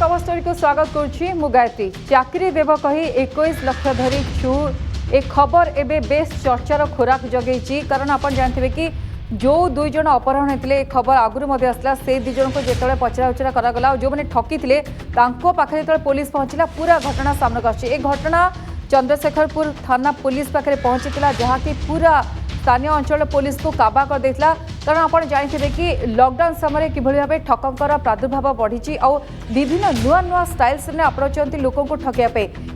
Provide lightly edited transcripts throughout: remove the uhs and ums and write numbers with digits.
Cover story को स्वागत करुच्ची मु गायत्री। चाकरी देव कही 21 लाख धरी छु ए खबर एबे बेस चर्चार खोराक जगेची। कारण आप जानते कि जो दुई जन अपहरण होते खबर आगुरी आसला से दुई जन को जिते पचरा उचरा करागला जो मैंने ठकी थे पाखे जो पुलिस पहुंचला पूरा घटना सामना कर घटना चंद्रशेखरपुर थाना पुलिस पाखे पहुंची जहाँकि पूरा स्थानीय अंचल पुलिस को काबा कर देता। कारण आप जानते कि लॉकडाउन समय किभली भाव ठकंकर प्रादुर्भाव बढ़ी और विभिन्न नुआ नुआ स्टाइल से अपनाउंट लोकों को ठकैया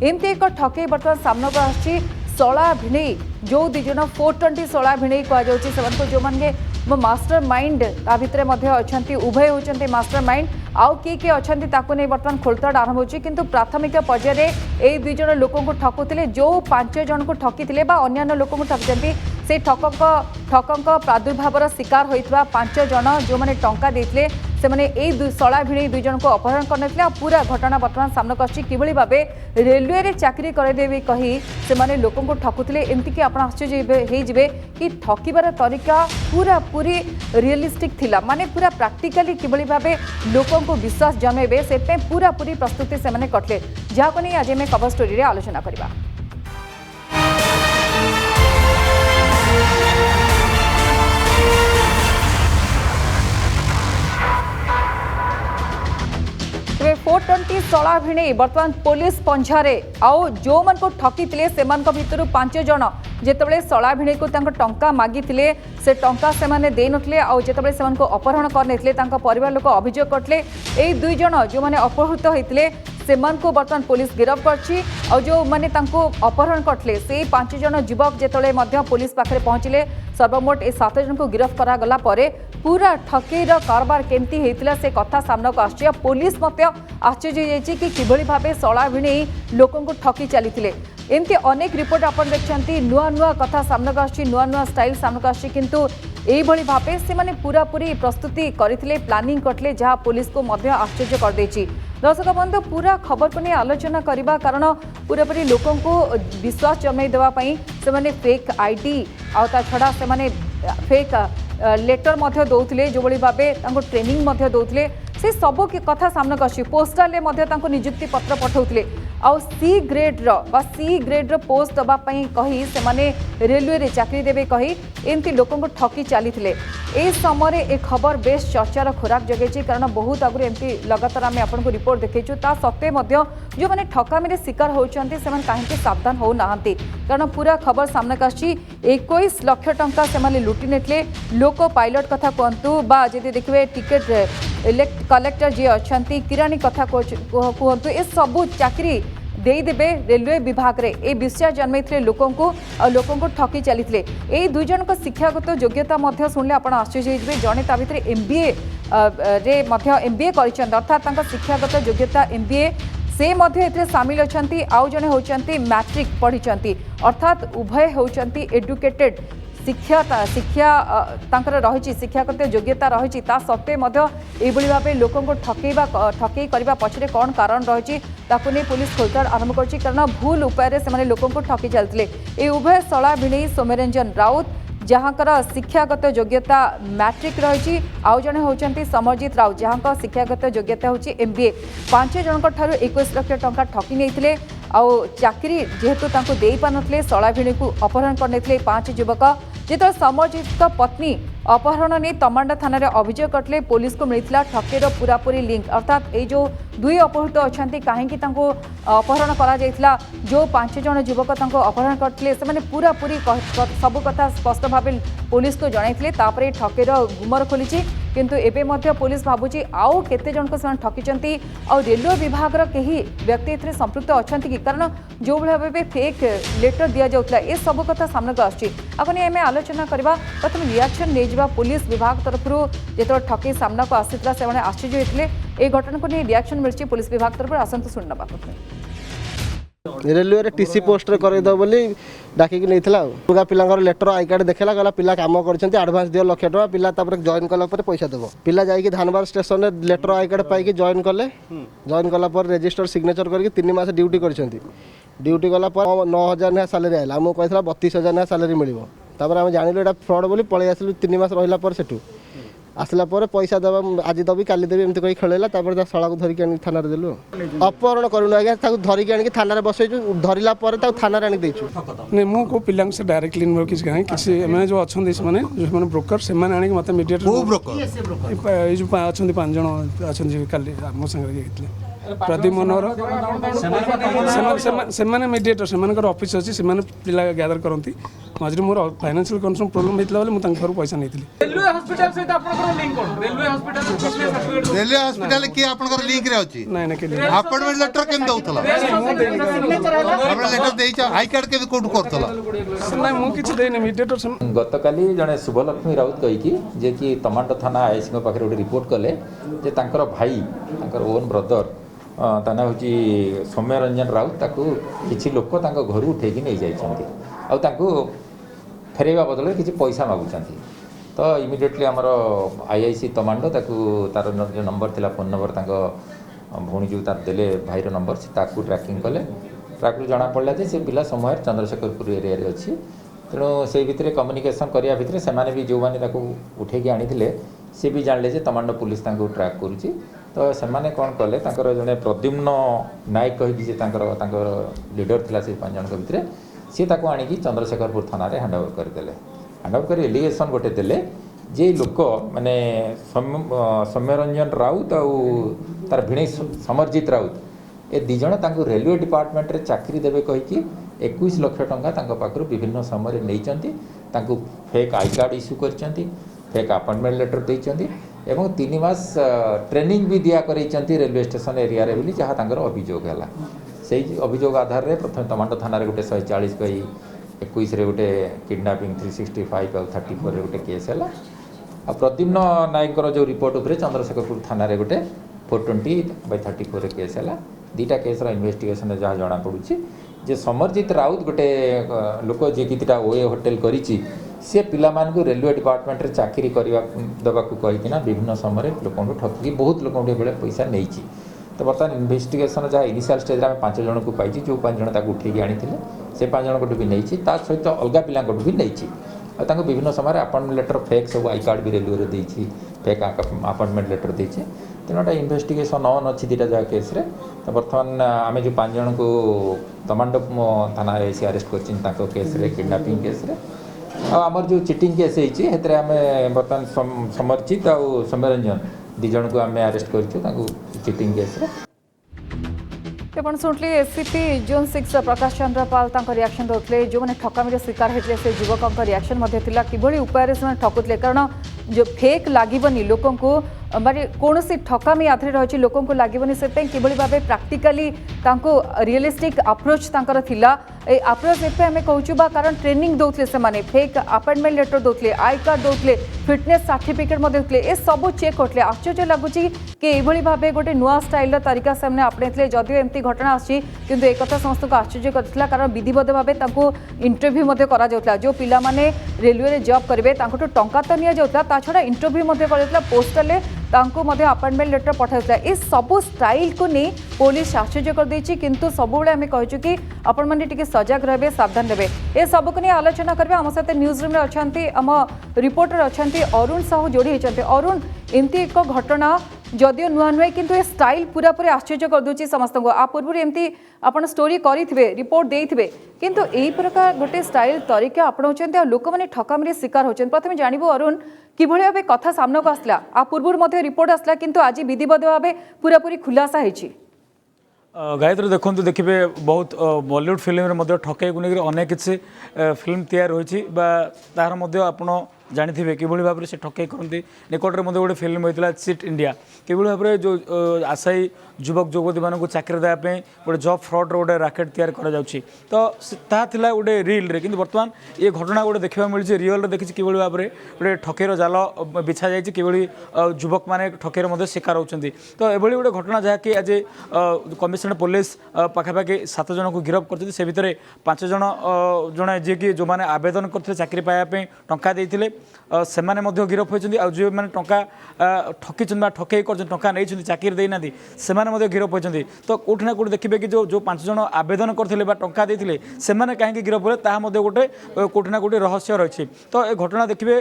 एमती एक ठकई बर्तमान सामना को आसी शला भिणई जो दुई जन 420 शला भिणई कह जो मैंने मास्टर माइंड ता भितर अच्छा उभय होती मास्टर माइंड आउ किए अच्छा नहीं बर्तमान खोलताड़ आरंभ होती किंतु प्राथमिक पर्यायर ये दुई जन लोकों को ठकुले जो 5 जन को ठकी अन्य लोकों को ठकी से ठकंक प्रादुर्भावर शिकार होता 5 जन जो मैंने टंका देते से शला भिणई दुई जन को अपहरण करने पूरा घटना बर्तमान सामना कर भाव रेलवे चाकरी करदेवी कही से लोकों को ठकुले एमतीक आप आश्चर्य कि ठकिबार तरीका पूरा पूरी रियलिस्टिक थिला माने पूरा प्रैक्टिकली किभली भाव लोकों को विश्वास जमेबे से पूरा पूरी प्रस्तुति से माने करले जहाको नहीं आज मैं कवर स्टोरी रे आलोचना करबा। तेरे 420 शला भिणई बर्तमान पुलिस पंझारे आउ जो मन को ठकी थे से भितर 5 जन जितेबाला शला भिणई को टंका मागी से टंका से माने दे नथिले आउ जितेबाला से अपहरण करने परिवार लोक अभियोग करते यही दुई जन जो मैंने अपहृत होते से बर्तमान पुलिस गिरफ्त करछि और जो मैंने अपहरण करते से 5 जन युवक जितेबाला पुलिस पाखे पहुंचले सर्वमोट ए 7 जन को गिरफ्त करागला पूरा ठकेईर कारबार केमती होता से कथा सामना को आश्चर्य पुलिस आश्चर्य कि किभली भाव शला भिणई लोकों को ठकी चली एमती अनेक रिपोर्ट आप देखते नुआ नुआ कथा सामना को आसी नुआ नुआ स्टाइल सामना को आसी किंतु यही भाव से माने पूरा पूरी प्रस्तुति करते प्लानिंग करते जहाँ पुलिस को आश्चर्य कर देछि। दर्शक बंधु पूरा खबर को नहीं आलोचना करवा कारण पूरा पूरी लोकों को विश्वास जमई देवाई से फेक आईडी आ छड़ा से फेक लेटर दौले जो भाव ट्रेनिंग दौले से सब कथा सामना कर पोस्टाल निजुक्ति पत्र पठाउले आउ सी ग्रेड पोस्ट दवाई कही से रेलवे रे चाकरी देवे कही एमती लोकों को ठकी चली ए समय ए खबर बेस चर्चार खोराक जगेची कारण बहुत आगु एमती लगातार आम आपको रिपोर्ट देखु ता सत्वे जो मैंने ठकामी शिकार होती से कहीं सावधान हो ना कारण पूरा खबर सामना कर 21 लाख टंका से लुटि नेतले लोको पायलट कथा कहतु बा जदि देखिए टिकेट कलेक्टर जी अच्छा किराणी कथा कहतु ए सबू चाकरी देदेवे रेलवे विभाग रे ए विषय जन्मई लोकों को ठकी चली यही दुई जन शिक्षागत योग्यता शुणिले आप आश्चर्य होते जड़े ता भर MBA रे MBA अर्थात शिक्षागत योग्यता MBA से सामिल अच्छा आउ जड़े होती मैट्रिक पढ़ी अर्थात उभय होती एडुकेटेड शिक्षा रही शिक्षागत योग्यता रही सत्वे यही भाव लोकों को ठकई करने पछरे कौन कारण रही नहीं पुलिस खोलताड़ आरंभ कर कारण भूल उपाय से लोकों को ठकी चलते ये उभय शला भिणई सौम्यरंजन राउत जहाँकर शिक्षागत योग्यता मैट्रिक रही आउ जड़े होती समरजीत राउत जहाँ शिक्षागत योग्यता हूँ MBA 5 जन 21 लाख टंका ठकी नहीं आउ चाकरी जेहेतु दे पारे शला भिणई को अपहरण करने 5 युवक जिते समरजीत पत्नी अपहरण नहीं तमांडा थाना रे अभियोग करते पुलिस को मिलता ठकेर पूरा पूरी लिंक अर्थात ये जो दुई अपहृत अच्छा कहीं अपहरण करा जो 5 जन युवक अपहरण करते से पूरा पूरी सब कथा स्पष्ट भाव पुलिस को जनई ठकेर गुमर खोली किंतु एबे मध्य पुलिस भावुची आउ केते जन को ठकीचंती और रेलवे विभाग कहीं व्यक्ति ए संपृक्त अच्छा कि कारण जो भाव फेक लेटर दि जाऊला ये सब कथा सामना को आसनी आम आलोचना करवा प्रथम रिएक्शन नहीं पुलिस विभाग तरफ जो ठकई सामना को आसाला से आश्चर्य होते ये घटना को नहीं रिएक्शन मिली पुलिस विभाग तरफ आसतु शुणा रेलवे टीसी पोस्ट करद बोली डाकिक नहीं पूरा पिला लेटर आई कार्ड देखला गला पिला काम कर आडभांस दियो लक्ष टका पिला जॉइन कला पैसा देव पिला जाइए धानबाद स्टेशन में लेटर आई कार्ड पाई जॉइन कले जॉइन कला रजिस्टर सिग्नेचर करके 3 मास ड्यूटी ड्यूटी गला 9,000 ना सालेरी आला आमको कहला 32,000 ना सालेरी मिल आम जानिलु एटा फ्रड बोली पलि आसिलु 3 मास रहिला पर सेठू आसला पैसा देवा आज देवी काली देवी एमती कही खेलैला शला को धरिक आनी थाना देलु अपहरण करूँ आज्ञा धरिक आनी थाना बसैचु धरला थाना आनी देचु नहीं मु पिला से डायरेक्टली इनवॉल्व किसी कहीं किसी मैंने जो अच्छा जो ब्रोकर से आने मत मीडिएटर ये जो अच्छा 5 जन अच्छा काली मो संगे प्रदीप मनोहर से मीडिएटर से ऑफिस अच्छी से पिला गैदर करती मझे मोर फाइनेंशियल कंडीशन प्रोब्लेम होता है घर पैसा नहीं रेलवे हॉस्पिटल सहित आपनकर लिंक कोन रेलवे हॉस्पिटल की आपनकर लिंक रे अछि नहीं नहीं अपॉइंटमेंट लेटर केम दउतला हमरा लेटर देई छ आई कार्ड के कोड करतला नहीं मु किछ देने मीडिएटर से गतकाली जड़े शुभलक्ष्मी राउत कहीकि जे कि तमांडो थाना आईसी पाखे गोटे रिपोर्ट कले जे तांकर भाई तांकर ओन ब्रदर ता ना होची सौम्य रंजन राउत ताकू किछि लोक तांको घर उठेकी नहीं जाइछन्ती आ तांको फेरेवा बदल किछि पैसा मागुछन्ती तो इमिडिएटली हमर आईआईसी तमांडो ताकू तार जो नंबर थिला फोन नंबर तांको भौणी जो तार देले भाईर नंबर से ताकू ट्रैकिंग कले ट्रैक जना पड़ला जे से पिला समय चंद्रशेखरपुर एरिया रे अछि तेणु से भितर कम्युनिकेशन करिया भितर से भी जो मैंने उठेकी आनी सी भी जानले जे तमांडो पुलिस तांको ट्रैक करुच्ची तो से कौन कले जड़े प्रद्युम्न नायक कहीकि लीडर थिला से 5 जन भितर सी ताको आनिकी चंद्रशेखरपुर थाना रे हैंडओवर करदेले हैंडओवर कर एलिगेशन गोटे देले जे लोक माने सौम्यरंजन राउत और तार भिणे समरजित राउत ए 2 जन तांको रेलवे डिपार्टमेंट रे चाकरी देबे कहीकि 21 लाख टंका तांको पाखरु विभिन्न समय नैचंती तांको फेक आई कार्ड इश्यू करचंती फेक अपॉइंटमेंट लेटर देइचंती एवं 3 मास ट्रेनिंग भी दिया करैचंती रेलवे स्टेशन एरिया रे बोली जहाँ तांकर अभियोग हैला सेही अभियोग आधार रे प्रथम तमांडो थाना रे गोटे 140 कही 21 रे गोटे किडनैपिंग 365 और 34 रे गोटे केस हैला आ प्रद्युम्न नायक जो रिपोर्ट उपरे चंद्रशेखरपुर थाना रे गोटे 420/34 रे केस हैला 2टा केस रा इन्वेस्टिगेशन जहाँ जना पड़ुची जे समरजित राउत गोटे लोक जे किता ओए होटेल करिची से पिला मान को रेलवे डिपार्टमेंट रे चाकरी करवा दबा को कहिकिना विभिन्न समय लोक ठकी बहुत लोक बेले पैसा नहीं तो बर्तमान इन्वेस्टिगेशन जहाँ इनिशियल स्टेज में 5 जन को पाई जो 5 जन उठेकी आनी से 5 जन भी नहीं सहित अलग पिला भी नहीं और विभिन्न समय अपॉइंटमेंट लेटर फेक सब आई कार्ड भी रेलवे देती फेक अपॉइंटमेंट लेटर देती तेना इन्वेस्टिगेशन ऑन अच्छी 2टा जगह केस रे तो बर्तमान आम जो 5 जन को तमांडो थाना से अरेस्ट कर केस रे किडनैपिंग केस रे आमर जो चिटिंग केस होती आम बर्तमान समर्चित और सौम्यरंजन 2 जन को आम अरेस्ट कर चिटिंग केस रे आपण शुणुले SCP zone 6 Prakash Chandra Pal reaction दौले जो मैंने ठकामी शिकार होते से युवक रिएक्शन किभली उपाय से ठकुले कारण जो फेक लगनी लोक माने कौन ठकामी आधार रही लोक लगनी से किभली भाव प्राक्टिकाली रियलिस्टिक अप्रोच थिला ए अप्रोच एपे आम कहूँ कारण ट्रेनिंग दौले से फेक अपॉइंटमेंट लेटर दौले आई कार्ड दौले फिटनेस सर्टिफिकेट दौले ए सब चेक करते आश्चर्य लगुच कि यही भाव गोटे नुआ स्टाइल तरीका से आपणे जदिव एमती घटना आसी किंतु एक समस्त को आश्चर्य करथिला कारण विधिवत भाव इंटरव्यू करा जो पिला माने रेलवे रे जॉब करेंगे टंका तो नि जाउतला छड़ा इंटरव्यू कर पोस्टल अपॉइंटमेंट लेटर पठाउतला ए सबू स्टाइल को नहीं पुलिस आश्चर्य कर देछि किंतु सब बेले आम कहूँ कि आपण मैंने टिके सजग रहे सावधान रहे ए सब को नहीं आलोचना करेंगे आम सहित न्यूज रूम अच्छा आम रिपोर्टर अच्छा अरुण साहू जोड़ी होती अरुण एमती एक घटना जदियो नुआ नुए किंतु ए स्टाइल पूरा पूरी आश्चर्य कर दूची समस्त को आ पूर्व एमती आपण स्टोरी करिथिबे रिपोर्ट देइथिबे किंतु एई प्रकार गोटे स्टाइल तरीका आपणाउछन्ते आ लोक माने ठकामरे शिकार होछन प्रथमे जानिबो अरुण किभଳି भाबे कथा सामना को आसला आ पूर्व मध्ये रिपोर्ट आसला किंतु आज विधिवत भाबे पूरा पूरी खुलासा हेछि गायत्री देखो देखिए बहुत बॉलीवुड फिल्म ठकई को लेकर अनेक किसी फिल्म तैयार होती तार आप जानी कि भाव से ठकई करती निकट में गोटे फिल्म होता चिट इंडिया कि भाव में जो आशायी युवक युवती मानक चाकरी देवाई गोटे जॉब फ्रॉड गोटे राकेट तैयार तो ताला गोटे रिल रे किंतु बर्तमान ये घटना गोटे देखा मिली रियल देखी कि भाव में गोटे ठकईर जाल बिछा जाए कि युवक मैंने ठकईर शिकार होती तो ये गोटे घटना जहाँकि आज कमिशनर पुलिस पाखापाखि 7 जन को गिरफ्त कर से भितर 5 जन जड़े जी कि जो मैंने आवेदन करते चाकरी पाइबा टंका देते सेमाने मध्य गिरफ होइछन्ती आ जो माने टंका ठकिछन बा ठकेई करछन टंका नैछन्ती चाकरी देई नादी सेमाने मध्य गिरफ होइछन्ती तो कोठ ना कोठ देखिबे कि जो 5 जण आवेदन करथिले बा टंका देथिले सेमाने काहे गिरफ होले ताहा मध्य गोटे कोठ ना कोठ रहस्य रहिछि तो ए घटना देखिबे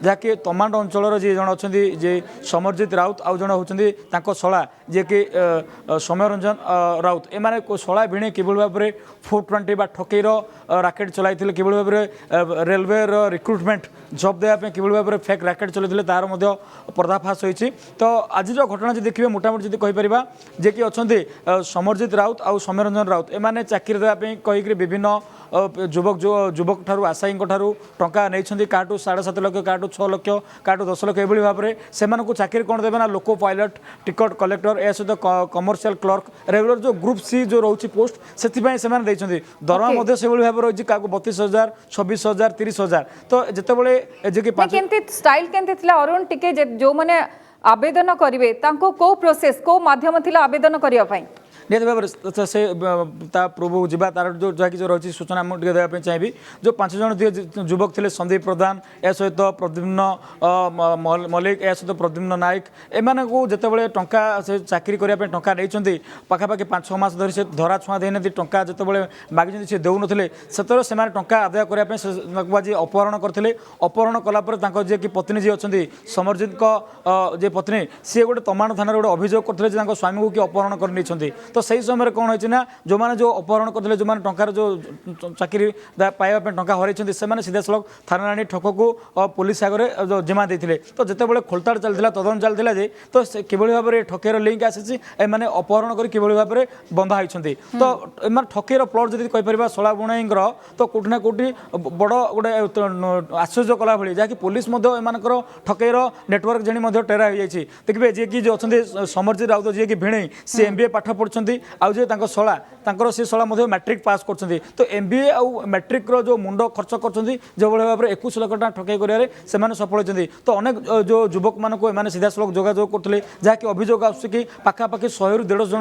जाके तमांड अंचलर जे जण अछन्ती जे समरजित राउत आ जण होछन्ती ताको सळा जे कि सौम्यरंजन राउत ए माने सळा भिणे केवल भाबरे 420 बा ठकेईर राकेट चलाइथिले केवल भाबरे रेलवे रो रिक्रुटमेंट जॉब देया पे केवल भाबरे फेक राकेट चलाइथिले तार मध्य पर्दाफाश होइछि तो आज जो घटना जे देखिबे मोटामोटी जदि कहि परिबा जे कि अछन्ती समरजित राउत आ सौम्यरंजन राउत ए माने चाकरी देया पे कहि विभिन्न युवक ठारू आशायी ठारू टंका नहीं काटू 7.5 लाख काटू 6 लाख काटू 10 लाख एभली भाव में से चाकरी कौन देवे ना लोको पायलट टिकट कलेक्टर या सहित कमर्शियल क्लर्क रेगुलर जो ग्रुप सी जो रोचे पोस्ट से दरमा से भाव रही क्या 32,000 26,000 30,000 तो जिते स्टाइल केंती अरुण टिके जो मैंने आवेदन करेंगे को प्रोसेस को माध्यम थिला आवेदन करने निहत भाव से पूर्व जा तार जो जहाँकि जो रही सूचना मुझे देवाई चाहिए जो 5 जन युवक थे संदीप प्रधान या सहित प्रद्युम्न मल्लिक या सहित प्रद्युम्न नायक एम को जिते टंका से चाकरी करने टंका नहीं पाखापाखि 5-6 मास धरी से धरा छुआ देना टंका जिते मागिं से देउन से टंका आदाय करने जी अपहरण करते अपहरण कलापर जी कि पत्नी जी अच्छा समरजित जे पत्नी सी गोटे तमाण थाना गोटे अभियोग करते स्वामी को कि अपहरण कर तो सही समय कौन होती ना जो मैंने जो अपहरण करते जो मैंने टंकार जो चाकरी पाइबा टंका हरई से सीधा सड़क थाना आनी ठक को पुलिस आगे जिमा देते तो जिते खोलताड़ चलता तदन चलता जे तो किभली भाव में ठकेर लिंक आसी एने अपहरण कर किभली भाव में बंधा होती तो एम ठकेर प्लट जब कहीपर शला बुणाईर तो कौटि ना कौटि बड़ गोटे आश्चर्य कला भाई जहाँकि पुलिस एम ठकेर नेटवर्क जी टेरा हो जाए देखिए जी कि जो अच्छा समरजित राउत जी कि भिणई सी MBA पाठ पढ़ आउ शला सी शला मैट्रिक पास कर तो MBA आउ मैट्रिक जो मुंड खर्च कर जो भाव में 21 लाख टका ठकई कर सफल होती तो अनेक जो युवक मान को सीधा सड़क जोगाजोग करते जहाँकि अभियोग आसुकी पाखापाखि 100-150 जन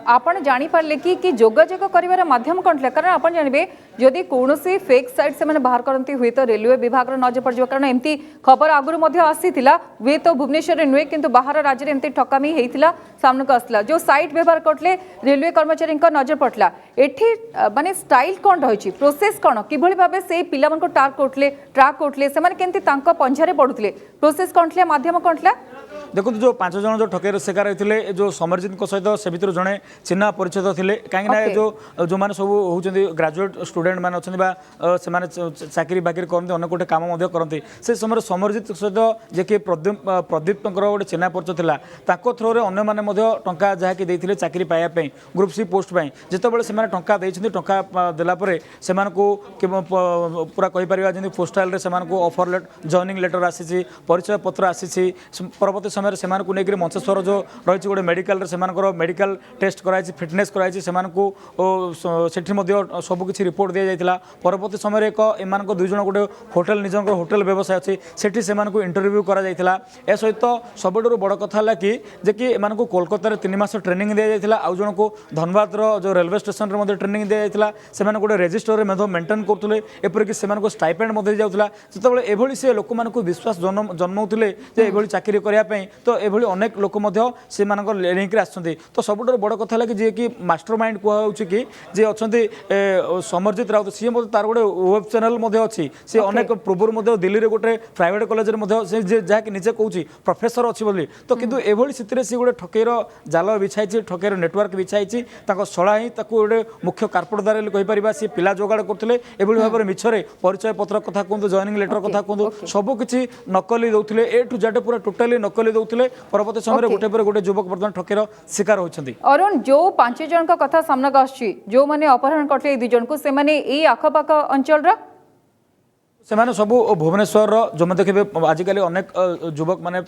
आप जापारे कि जोगाजोग कर माध्यम कौन था कारण आप जानवे जदि कौन फेक साइट से बाहर करती हुए तो रेलवे विभाग नजर पड़ कारण एमती खबर आगुरी आसीला हुए तो भुवनेश्वर नुहे कि बाहर राज्य में एमती ठकामी होता सामने को आसला जो साइट व्यवहार करते रेलवे कर्मचारी नजर पड़ता एठी माने स्टाइल कौन रही प्रोसेस कौन कि भाव से पिला ट्राक करते से पंझारे पड़ुले प्रोसेस कौन था माध्यम कौन था देखो जो 5 जन जो ठकेर शिकार होते जो समरजित सहित से भर जड़े चिन्ह परिचय थे कहीं जो मैंने सब होती ग्राजुएट स्टूडेंट मैंने अच्छा से चाकरी बाकरी करते अनेक गोटे कम करते से समय समरजित सहित जे कि प्रदीप गोटे चिन्ह परिचय था थ्रोरे अन्य टंका जहाँकि देते चाकरी पाइबापी ग्रुप सी पोस्ट जिते से टंका देते टंका देलापर से पूरा कहीपर जमी पोस्टाल से ऑफर जॉइनिंग लेटर आसी परिचय पत्र आसी परवर्त समय से नहीं मंचेश्वर जो रही गोटे मेडिकल मेडिकल टेस्ट कराई फिटनेस कराई से सबकि रिपोर्ट दि जाता परवर्त समय एक एम 2 जन गोटे होटेल निज होटेल व्यवसाय अच्छी से इंटरव्यू करा सहित सब बड़ कथा है कि एम कोलकाता 3 मास ट्रेनिंग दि जाता आउ जन को धनबाद जो रेलवे स्टेशन में ट्रेनिंग दि जाता से गोटे रेजिस्टर में मेंटेन करते एपरिक से स्टाइपेंड दी जाता जो एभली से लोक विश्वास जन्माउले चाकरी करने तो ये अनेक लोक से लिंक आसुँच तो सब बड़ कथा है कि जी कि मास्टर माइंड कहुच्छी कि जी अच्छा समरजित राउत सी तार गोटे वेब चैनल अच्छी सी अनेक पूर्व दिल्ली में गोटे प्राइवेट कॉलेज जहाँकि निजे कौच प्रोफेसर अच्छी बोली तो किंतु एभली स्थिति सी गोटे ठकेर जाल बिछाई ठकेर नेटवर्क बिछाई शला ही गोटे मुख्य कार्पोरेटर कहीपर सी पिला जोगाड़ करते एभली भाव में मिछरे परिचय पत्र कथा कहूँ जॉइनिंग लेटर कथा कहूँ सबकि नकली दौले ए टू जेड पूरा टोटाली नकली दौले परवर्त समय गोटे पर गोटे युवक बर्तमान ठकेर शिकार होती अरुण जो 5 जन का कथा सामना को आछी जो माने अपहरण करते 2 जन को से माने ए आखपाख अंचल से सब भुवनेश्वर जो देखिए आजिकल अनेक युवक मैंने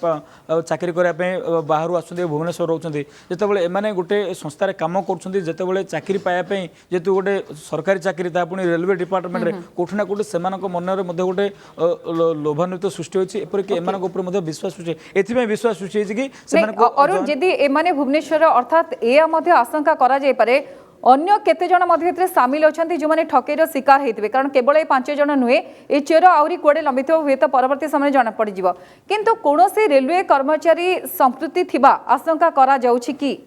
चाकरी करने बाहर आसुँच भुवनेश्वर रोचे जिते एम गोटे संस्थार कम कर चाकरी पाइबापी जेहतु गोटे सरकारी चाकरी पुणी रेलवे डिपार्टमेंट में कौटि ना कौटि से मन गोटे लोभान्वित सृष्टि होती एपरिक एम विश्वास सृष्टि एथि विश्वास सृष्टि कि अरुण जदि एम भुवनेश्वर अर्थात यह आशंका करा जाय पारे अन्य केते जन मध्य सामिल अच्छा जो मैंने ठकेर शिकार होते कारण केवल ये 5 जन नुहे ये चेर आहरी कड़े लंबी हुए तो परवर्त समय जना पड़ किंतु कौन रेलवे कर्मचारी संपृक्ति थिबा आशंका करा जाउछि कि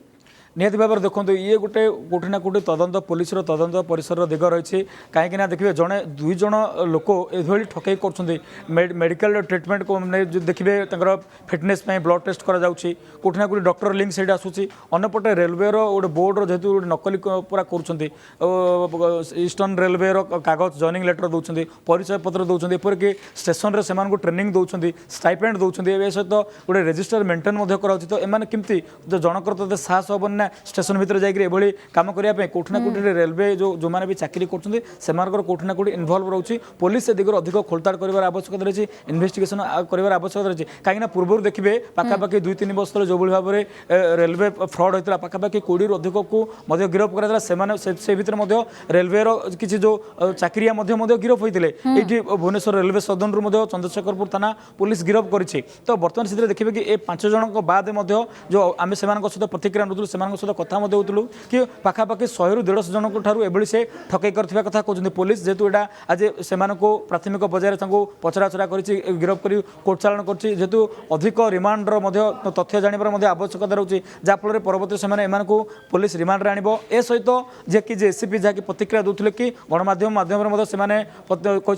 निहत भाव में देखो ये गोटे कौटि ना कौटि तदंत पुलिस तदंत परिसर दिग रही कहीं देखिए जड़े 2 जन लोक ये ठकई कर मेडिकल ट्रिटमेंट को देखिए फिटनेस ब्लड टेस्ट करा कौटि ना कौटि डॉक्टर लिंक से आसूसी अंपटे रेलवे गोटे बोर्ड जेहतु नकली पूरा कर ईस्टर्न रेलवे कागज जॉइनिंग लेटर दौरान परिचय पत्र दौरान एपरिक स्टेशन में से ट्रेनिंग दौरान स्टाइपेंड दौरान ए सहित गोटे रेजिस्टर मेंटेन कराऊँ तो एम केमती जनकर तो साहस हेन स्टेशन भितर जाकि काम करने कौटि ना कौटि रेलवे जो मैंने भी चाकरी कर कौटि ना कौटि इनवल्व रोचे पुलिस से दिगर अधिक खोलताड़ कर आवश्यकता रही इन्वेस्टिगेशन कर आवश्यकता रही कहीं पूर्व देखिए पाखापाखि 2-3 वर्ष तले जो भाव में रेलवे फ्रड होता पाखापाखि 20 रू अधिक को गिरफ कर रेलवे किसी जो चाकरिया गिरफ होते ये भुवनेश्वर रेलवे सदन चंद्रशेखरपुर थाना पुलिस गिरफ कर तो बर्तमान स्थित देखिए कि 5 जन बाद जो आम से सहित प्रतिक्रिया नौलू सहित कथा होलु कि पाखापाखि 100-150 जन एभली से ठकई कर कथा कहते पुलिस जेहेतु यहाँ आज से प्राथमिक बजाय पचराचरा कर गिरफ कर कोर्ट चालाण करेतु अधिक रिमांडर तथ्य जानवर आवश्यकता रोचे जहाँफल परवर्त समय एम पुलिस रिमांड आण ए सहित जे कि एसीपी जहाँकि प्रतिक्रिया दूसरे कि गणमाध्यम माध्यम से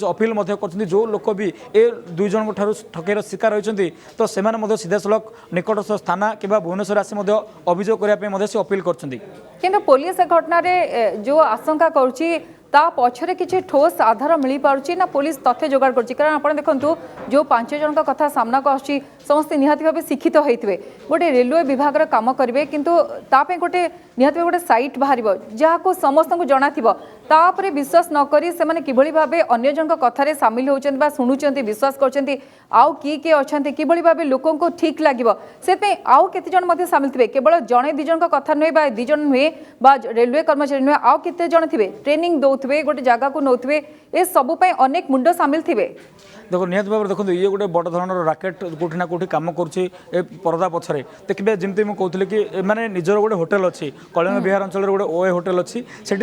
अपील कर जो लोक भी ए 2 जन ठकईर शिकार होती तो से सीधा सड़क निकटस्थ थाना कि भुवनेश्वर आसी अभियोग करने से अपील करछंती किंतु पुलिस घटना रे जो आशंका करुची ता पछरे किछि ठोस आधार मिली पारुची ना पुलिस तथ्य जोगाड़ करछि कारण आपण देखंतु जो 5 जन का कथा सामना को आछि समस्त निहाती भाबे शिक्षित होइतबे गोटे रेलवे विभाग रा काम करिवे किंतु ता पे गोटे निहाती गोटे साइट बाहरिबो जहा को समस्त को जणा थिबो तापरे विश्वास न करी से माने किभली भाबे अन्य जन का कथारे शामिल होचंती बा सुनुचंती विश्वास करचंती आउ की अछंती किभली भाबे लोकन को ठीक लागिबो से पे आउ केते जन मध्ये शामिल थिबे केवल जणे 2 जन का कथा नै बा 2 जन नुहे बा रेलवे कर्मचारी नुहे आउ केते जन थिबे ट्रेनिंग दौथबे गोटे जगह को नौथबे ए सबु पय अनेक मुंड शामिल थिबे देखो निहत भाव देखो ये गोटे बड़ धरणर राकेट कौटि ना कौटि काम कर परदा पछरे देखिए जमी मुझे कहती कि मैंने निजर गोटे होटेल अच्छी कलिंग बिहार अंचल गोटे ओए होटेल अच्छी से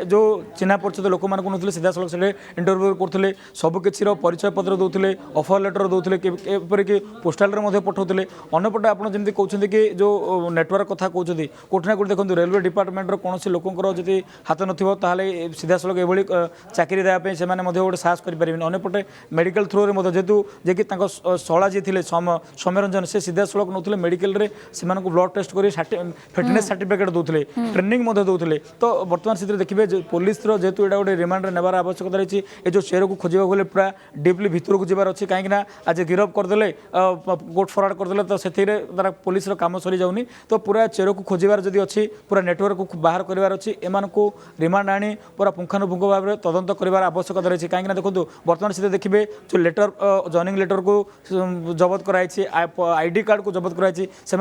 जो चिन्हा परिचित लोक मैंने नौते सीधा सड़क से इंटरव्यू करते सबकिर परिचय पत्र दौले ऑफर लेटर दौले एपरिक पोस्टाल पठाऊले अंपटे आप जमी कहते कि जो नेटवर्क कथा कहते कौटि ना कौटि देखो रेलवे डिपार्टमेंट कौन लोकर जी हाथ नथिबो सीधा सड़क ये चाकरी देवाई से गोटे साहस करें अंपटे मेडिकल थ्रो रे जेहेतु जे कि शला जी थे सौम्यरंजन से सीधा सड़क नौते मेडिकल से ब्लड टेस्ट कर फिटनेस सर्टिफिकेट दौले ट्रेनिंग दौले तो बर्तमान स्थित देखिए पुलिस जेहेतु यहाँ गोटे रिमांड नेबार आवश्यकता रही है जो चेयर को खोजा गले पूरा डीपली भितर को जबार अच्छी कहीं आज गिरफ करदे कोर्ट फरवर्ड करदे तो से तार पुलिस काम सरी जाऊनी तो पूरा चेयर को खोजार जदि अच्छी पूरा नेटवर्क को बाहर करार अच्छी एम रिमांड आनी पूरा पुंखानुपुंख भाव में तदंत कर आवश्यकता रही है कहीं देखो बर्तमान स्थित देखिए जो लेटर जॉइनिंग लेटर को जबत कराई आईडी कार्ड को जबत कराई से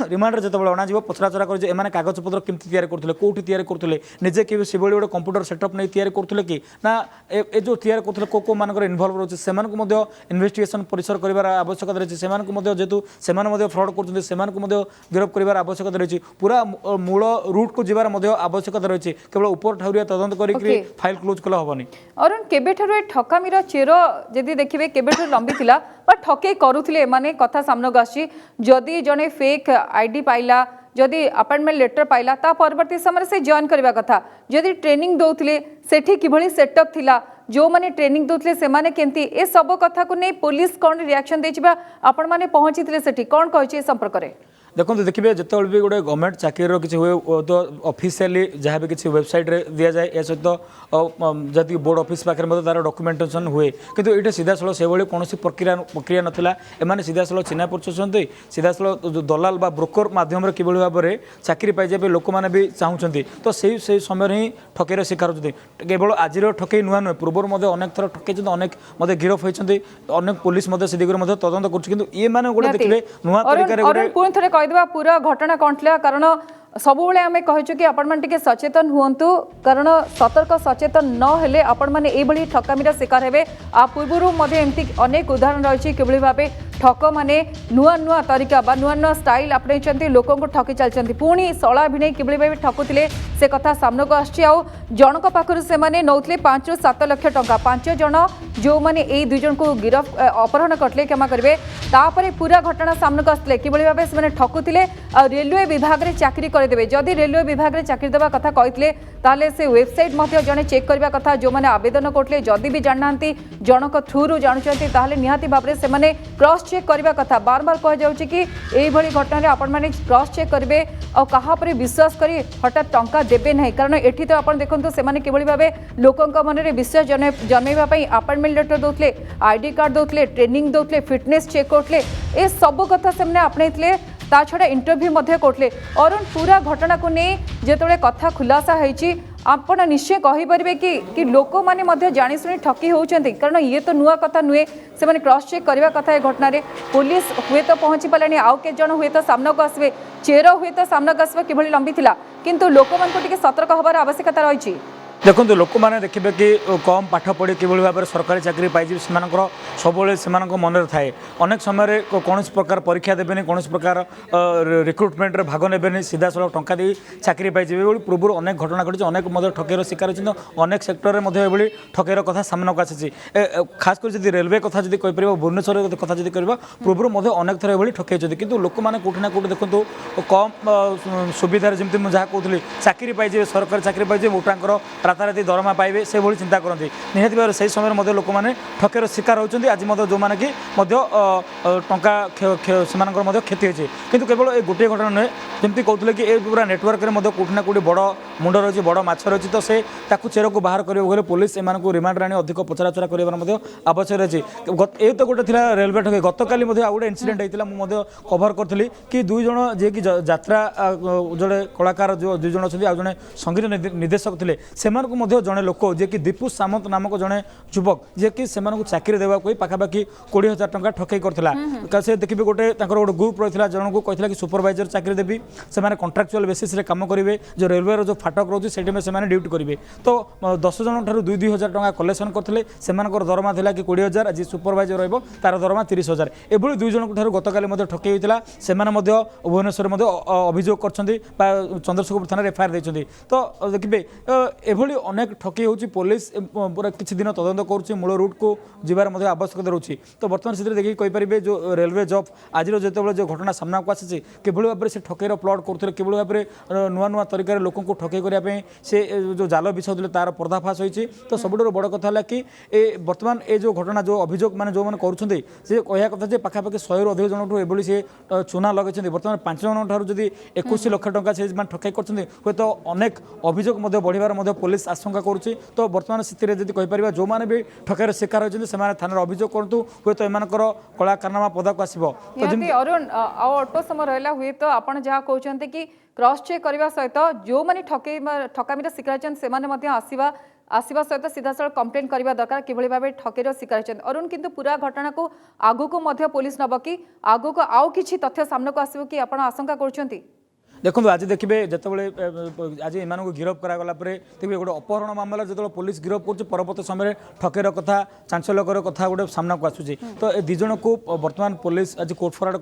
रिमांड जो अणाव पचराचरा कर कागज पत्र केमती तैयारी करते कौटी तैयारी करते निजे कि से गोटे कंप्यूटर सेटअप नहीं तैयारी करते कि ना ए जो तैयारी करते को मान इनवल्व रोचे से इन्वेस्टिगेशन परिसर कर आवश्यकता रही है जेहेतु से फ्रड कर गिरफ कर आवश्यकता रही है पूरा मूल रूट को जबार आवश्यकता रही है केवल ऊपर ठाउरिया तदंत कर फाइल क्लोज कले हेनी अरुण केबेठारु ठकामीर चेर जदि देखिए केबेठारु लंबी थिला बा ठकई करुथिले माने कथा सामना को आसी जदि जने फेक आईडी पाइला जदि अपॉइंटमेंट लेटर पाइला ता परवर्ती समय से जॉइन करबा कथा जदि ट्रेनिंग दौथले सेठी किभली सेटअप थिला जो माने ट्रेनिंग दौथले से माने केंती ए सब कथा को नहीं पुलिस कौन रिएक्शन देछिबा आपण माने पहुंचीथिले सेठी कौन कहछि संपर्क करे देखो देखिए जिते भी गोटे गवर्नमेंट चाकरी किसी हुए तो ऑफिशियली जहाँ भी किसी वेबसाइट रे दिया जाए ए सहित जदि बोर्ड ऑफिस पाखे तार डॉक्यूमेंटेशन हुए किंतु ये सीधा सड़क से कौन प्रक्रिया नाला एम सीधा सड़क चिन्हा परिचय सीधा सड़क दलाल बा ब्रोकर मध्यम कि भाव में चाकरी पाइबा लोक मैंने भी चाहूँगी तो से समय ही ठकईर शिकार होती केवल आज ठकई नुआ नुहे पूर्व अनेक थर ठकई अनेक गिरफ होती अनेक पुलिस से दिगरे तदंत कर ये मैंने गोटे देखिए नुआ तरीका पूरा घटना कौन था कारण ସବୁବେଳେ ଆମେ କହିଛୁ କି ଆପଣମାନେ ଟିକେ ସଚେତନ ହୁଅନ୍ତୁ କାରଣ ସତର୍କ ସଚେତନ ନ ହେଲେ ଆପଣମାନେ ଏଇଭଳି ଠକାମିର ଶିକାର ହେବେ। ପୂର୍ବରୁ ମଧ୍ୟ ଏମିତି ଅନେକ ଉଦାହରଣ ରହିଛି କିଭଳି ଭାବେ ଠକମାନେ ନୂଆ ନୂଆ ତରିକା ବା ନୂଆ ନୂଆ ଷ୍ଟାଇଲ ଆପଣେଇଛନ୍ତି ଲୋକଙ୍କୁ ଠକି ଚାଲିଛନ୍ତି। ପୁଣି ଶଳା ଭିଣେଇ କିଭଳି ଭାବେ ଠକୁଥିଲେ ସେ କଥା ସାମ୍ନାକୁ ଆସିଛି। ଆଉ ଜଣଙ୍କ ପାଖରୁ ସେମାନେ ନେଉଥିଲେ 5 ରୁ 7 ଲକ୍ଷ ଟଙ୍କା। 5 ଜଣ ଯେଉଁମାନେ ଏଇ 2 ଜଣଙ୍କୁ ଗିରଫ ଅପହରଣ କରିଥିଲେ କ୍ଷମା କରିବେ ତାପରେ ପୁରା ଘଟଣା ସାମ୍ନାକୁ ଆସିଥିଲେ କିଭଳି ଭାବେ ସେମାନେ ଠକୁଥିଲେ। ଆଉ ରେଲୱେ ବିଭାଗରେ ଚାକିରି କରିଦେବେ ଯଦି ରେଲୱେ ବିଭାଗରେ ଚାକିରି ଦେବା କଥା କହିଥିଲେ ତାହେଲେ ସେ ୱେବସାଇଟ୍ ମଧ୍ୟ ଜଣେ ଚେକ୍ କରିବା କଥା ଯେଉଁମାନେ ଆବେଦନ କରୁଥିଲେ। ଯଦି ବି ଜାଣିନାହାନ୍ତି ଜଣଙ୍କ ଥ୍ରୁରୁ ଜାଣୁଛନ୍ତି ତାହେଲେ ନିହାତି ଭାବରେ ସେମାନେ କ୍ରସ୍ चेक करने कथा बार बार कहुच्छी कि यही घटना आपण मैंने क्रॉस चेक करेंगे और कहा पर विश्वास करी हठात टंका देवे ना कारण एठी तो आप देखो से किभली भाव लोकों मन में विश्वास जन्मेवाई अपॉइंटमेंट लेटर दौले आईडी कार्ड दौले ट्रेनिंग दौले फिटनेस चेक करते ये सब कथा से आपणे ता छड़ा इंटरव्यू करते। अरुण पूरा घटना को नहीं जिते कथा खुलासा होती आपण निश्चय कहींपारे कि लोक मैंने जाशुणी ठकी होती कारण ये तो नुआ कथा नुहे से क्रॉस चेक करने कथा ए घटना पुलिस हुए तो पहुँची पारानी आउ के जन हुए तो सामना को आसवे चेर हुए तो सामना को आसवा कि लंबी थिला किंतु लोक मान सतर्क हबार आवश्यकता रही। देखो लोक मैंने देखिए कि कम पाठ पढ़ी किभली भाव में सरकारी चाकरी पाई सब से मन में थाए अनेक समय कौन प्रकार परीक्षा देवेनि कौन प्रकार रिक्रुटमेंट रे भाग ने सीधा साल टंका दे चाकरी पाई पूर्व अनेक घटना घटी अनेक ठकेर शिकार होती अनेक सेक्टर में ठकेर कथा सामना को आसी खास कर रेलवे कथा जी कहीपर भुवनेश्वर कथा जी कर पूर्व अनेक थर ये ठकई कि लोक मैंने कौटि ना कौटि देखो कम सुविधार जमी मुझे कहूँ चाकरी पाई सरकारी चाकरी पाई मोटांकर राताराति दरमा पाइबे से भली चिंता करती निहाती भाव से समय लोक मैंने ठकेर शिकार होती आज जो मैंने कि टंका से क्षति होती किंतु केवल ये गोटे घटना नुहे जमी कहते कि ये पूरा नेटवर्क में कौटिना कौटि बड़ मुंड रही बड़ माछ रही तो से चेर को बाहर करने पुलिस एम रिमांड आनी अधिक पचराचरा कर आवश्यक रही ये तो गोटे थी रेलवे ठके गतकाली आउ गोटे इनसीडेंट होता मुझे कभर करी कि 2 जन जी कि यात्रा जो कलाकार जो 2 जन अच्छे आज जड़े संगीत निर्देशक थे जड़े लोक जे कि दीपू सामंत नामक जड़े युवक जे कि चाकरी देवा पाखापाखि 20,000 टंका ठकई करता से देखिए गोटे गोटे ग्रुप रही है जन को कहला कि सुपरवाइजर चाकरी देवी से कॉन्ट्राक्चुअल बेसिस रे काम करेंगे जो रेलवे जो फाटक रोचे से ड्यूटी करेंगे तो 10 जन ठार 2,000 टंका कलेक्शन करते दरमा था कि 20,000 आज सुपरवाइजर रही तार दरमा 30,000 एभली 2 जन ठार गतकाली ठकई होता से भुवनेश्वर अभियोग कर चंद्रशेखर थाना एफआईआर देते तो देखिए एभली अनेक ठकई होची पुलिस पूरा किसी दिन तदंत करुच्ची मूल रूट को जीवार आवश्यकता रोचे तो बर्तमान से देखिए कहींपारे जो रेलवे जॉब आज जो जो घटना सामना को आसी किभली भाव से ठकईर प्लट करते किभली भाव में नुआ नुआ तरीके लोक ठकई करने से जो जाल बिछाऊे तार पर्दाफाश होती तो सबुठ बड़ कथा है कि बर्तमान ये जो घटना जो अभियोग मैंने जो मैंने करुँचे से कह कथा पाखापाखि 100 रु अधिक जन एभली से चूना लगे बर्तमान 5 जन ठार जब 21 लाख टंका से ठकई कर हूँ तो अनेक अभियोग बढ़िबार पुलिस आशंका करुच्ची तो बर्तमान स्थिति में कहीपर जो मैंने भी ठकेर शिकार होती से थाना अभियोग करूँ हूँ तो एम कला कारनामा पदाक आसो अरुण अल्प समय रहा हुए तो आप जहाँ कहते कि क्रॉस चेक करने सहित जो मैंने ठकामीर शिकार होती आसवा सहित सीधा साल कंप्लेन करने दरकार किभली भाव ठकेर शिकार होती अरुण किंतु पूरा घटना को आगू को पुलिस नब कि आगू को आउ किछि तथ्य सामना को आसो कि आप आशंका कर देखो आज देखिए जिते आज एम गिरफ करागला देखिए गोटे अपहरण मामला जो पुलिस गिरफ कर परवर्त समय ठकेर कथा चांचल्यकर कथा गोटे सामना को आसूँ तो ये 2 जन को बर्तमान पुलिस आज कोर्ट फरवर्ड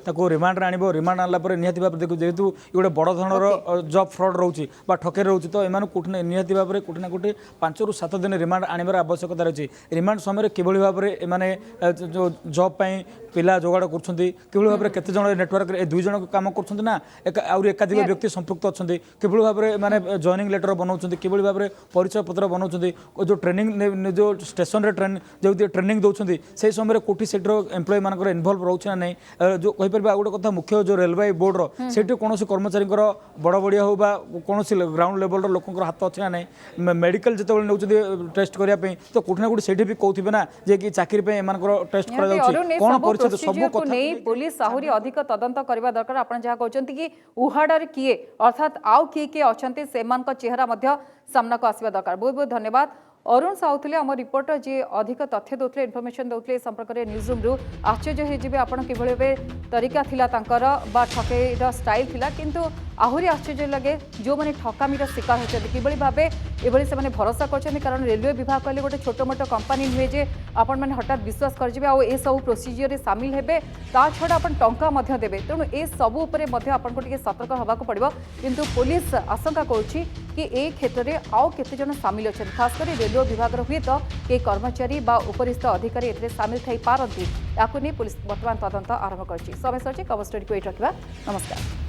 कर रिमांड आने रिमांड आनला निहाती भाव देखो जेहेतु गोटे बड़ धरण जॉब फ्रॉड रोचे ठकेर रोचे तो एम निहाती भाव में कोटि ना कोटि 5 ରୁ 7 दिन रिमांड आने आवश्यकता रही रिमांड समय किभली भाव में जो जॉब पिला जोगाड़ कर भाव में केते जन नेटवर्क 2 जन काम कर एकाधिक व्यक्ति संपृक्त अच्छा किभली भाव में माने जॉइनिंग लेटर बनाऊँ किभली भाव में परिचय पत्र बनाऊँ जो ट्रेनिंग जो स्टेशन रे जो ट्रेनिंग दौरान से समय कोटी सेक्टर एम्प्लॉय मान इनवल्व रोचे ना नहीं जो कहीपर गोटे कथा मुख्य जो रेलवे बोर्ड से कौन कर्मचारी बड़ बड़िया हो कौन ग्राउंड लेवल लोक हाथ अच्छे ना नहीं मेडिकल जो नौ टेस्ट करने तो कोटि ना कोटि से भी कहते ना जे कि चाकरी एम टेस्ट कौन परिचय सब कथा पुलिस आहरी अधिक तदंत करने दरकार आप जहाँ कहते कि उहाड़े किए अर्थात आउ किए किए अच्छा से चेहरा सामना को आसवा दरकार बहुत बहुत धन्यवाद। अरुण साहू थे आम रिपोर्टर जी अधिक तथ्य दौले इनफर्मेशन दौले संपर्क में न्यूज रूम आश्चर्य होइजिबे आपण किभଳି भाबे तरीका थिला तांकर बा ठकेईर स्टाइल थिला किंतु आहुरी आश्चर्य लगे जो मैंने ठकामीर शिकार होती किभଳି भाबे एभଳି से भरोसा कर कारण रेलवे विभाग कहले गोटे छोट मोट कंपनी नुहे जे आपण मैंने हठात विश्वास करेंगे आउ ए सब प्रोसीजर सामिल हेबे ता छड़ा आपण टंका मध्य देबे तेणु ए सबु उपरे मध्य आपनको टिके सतर्क होबाक पड़िबो किंतु पुलिस आशंका करुछि कि ए क्षेत्र में आउ केते जन सामिल अछन खास कर रेलवे विभाग हुए तो के कर्मचारी बा उपरिस्थ अधिकारी एथिरे सामिल थाई पारंती याकु नै पुलिस वर्तमान तदंत आरंभ करछि समय सरछि कवर स्टोरी को एट रखिबा नमस्कार।